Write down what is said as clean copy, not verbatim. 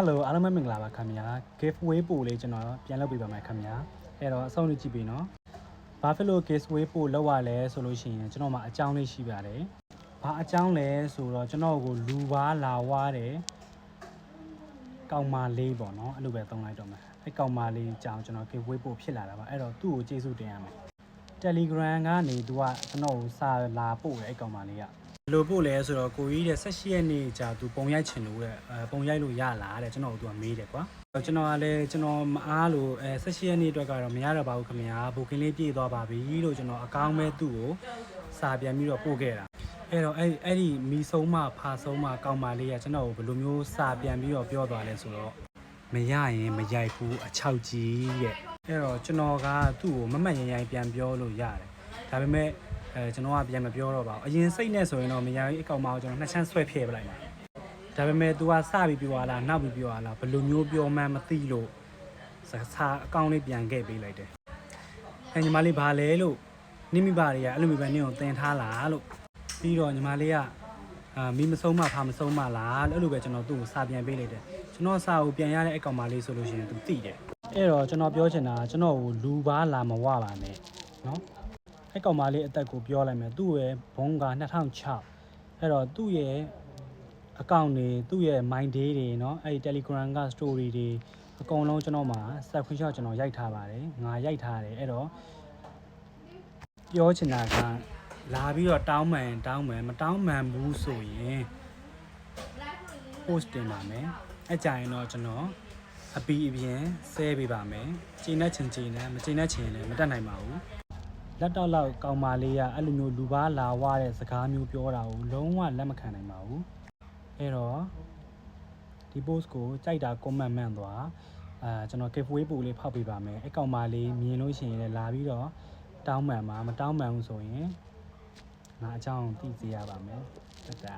Hello အားလုံးပဲမင်္ဂလာပါခင်ဗျာ giveaway ပို့လေးကျွန်တော်ပြန်လုပ်ပေးပါမယ်ခင်ဗျာအဲ့တော့အဆုံးလေးကြည့်ပေးနော်ဘာဖြစ်လို့ giveaway ပို့လောက်ရလဲဆိုလို့ရှိရင်ကျွန်တော်မှာအကြောင်းလေးရှိပါတယ်ဘာအကြောင်းလဲဆိုတော့ကျွန်တော်ကိုလူပါလာဝါတယ်ကောင်မလေးပေါ့နော်အဲ့လိုပဲသုံးလိုက်တော့မယ်အဲ့ကောင်မလေးအကြောင်းကျွန်တော် giveaway ပို့ဖြစ်လာတာပါအဲ့တော့သူ့ကိုကျေးဇူးတင်ရမယ် Telegram ကနေသူကကျွန်တော်ကိုစာလာပို့တယ်အဲ့ကောင်မလေးကဘယ်လိုပို့လဲဆိုတော့ကိုကြီးတဲ့18ရက်နေ့ကြာသူပုံရိုက်ချင်လို့တဲ့ပုံရိုက်လို့ရလားတဲ့ကျွန်တော်တို့ကမေးတယ်ကွာကျွန်တော်ကလည်းကျွန်တော်မအားလို့18ရက်နေ့အတွက်ကတော့မရတော့ပါဘူးခင်ဗျာဘိုကင်းလေးပြည့်သွားပါပြီလို့ကျွန်တော်အကောင်းမဲ့သူ့ကိုစာပြန်ပြီးတော့ပို့ခဲ့တာအဲ့တော့အဲ့ဒီမီဆုံးမဖာဆုံးမကောင်းပါလေးကကျွန်တော်ကိုဘယ်လိုမျိုးစာပြန်ပြီးတော့ပြောသွားလဲဆိုတော့မရရင်မရိုက်ဘူးအချောက်ကြီးတဲ့အဲ့တော့ကျွန်တော်ကသူ့ကိုမမှတ်ရင်ပြန်ပြောလို့ရတယ်ဒါပေမဲ့ကျွန်တော်ကပြန်မပြောတော့ပါဘူးအရင်စိတ်နဲ့ဆိုရင်တော့မရဘူးအကောင်မကိုကျွန်တော်နှစ်ချမ်းဆွဲဖျက်ပလိုက်မှာဒါပေမဲ့ तू ကစပြီးပြောလာနောက်ပြီးပြောလာဘယ်လိုမျိုးပြောမှန်းမသိလို့စာအကောင့်လေးပြန်ခဲ့ပေးလိုက်တယ်ညီမလေးဘာလဲလို့နိမိဘတွေကအဲ့လိုမျိုးပဲနင်းကိုတင်ထားလားလို့ပြီးတော့ညီမလေးကမီးမဆုံးမဖာမဆုံးမလားအဲ့လိုပဲကျွန်တော်သူ့ကိုစာပြန်ပေးလိုက်တယ်ကျွန်တော်စာကိုပြန်ရတဲ့အကောင်မလေးဆိုလို့ရှိရင် तू သိတယ်အဲ့တော့ကျွန်တော်ပြောချင်တာကျွန်တော်ကိုလူပါလာမဝပါနဲ့နော်အဲ့ကောင်မလေးအသက်ကိုပြောလိုက်မယ်သူ့ရဲ့ဘုံက2006အဲ့တော့သူ့ရဲ့အကောင့်တွေသူ့ရဲ့ mind day တွေเนาะအဲ့ဒီ Telegram က story တွေအကုန်လုံးကျွန်တော်မှာ screenshot ကျွန်တော်ရိုက်ထားပါတယ်ငါရိုက်ထားတယ်အဲ့တော့ပြောချင်တာကလာပြီးတော့တောင်းမှန်မတောင်းမှန်ဘူးဆိုရင် post တင်ပါမယ်အဲ့ကြရင်တော့ကျွန်တော်အပီအပြင်ဆဲပေးပါမယ်ချိန်နဲ့ချိန်နဲ့မချိန်နဲ့ချိန်လည်းမတတ်နိုင်ပါဘူးလက်တော့လောက်ကောင်မလေးကအဲ့လိုမျိုးလူပါလာဝတဲ့စကားမျိုးပြောတာကိုလုံးဝလက်မခံနိုင်ပါဘူးအဲ့တော့ဒီ post ကိုကြိုက်တာ comment မှန်သွားကျွန်တော် giveaway ပို့လေးဖောက်ပေးပါမယ်အဲ့ကောင်မလေးမြင်လို့ရှိရင်လည်းလာပြီးတော့တောင်းမှန်ပါမတောင်းမှန်ဘူးဆိုရင်ငါအကြောင်းသိစေရပါမယ်တတာ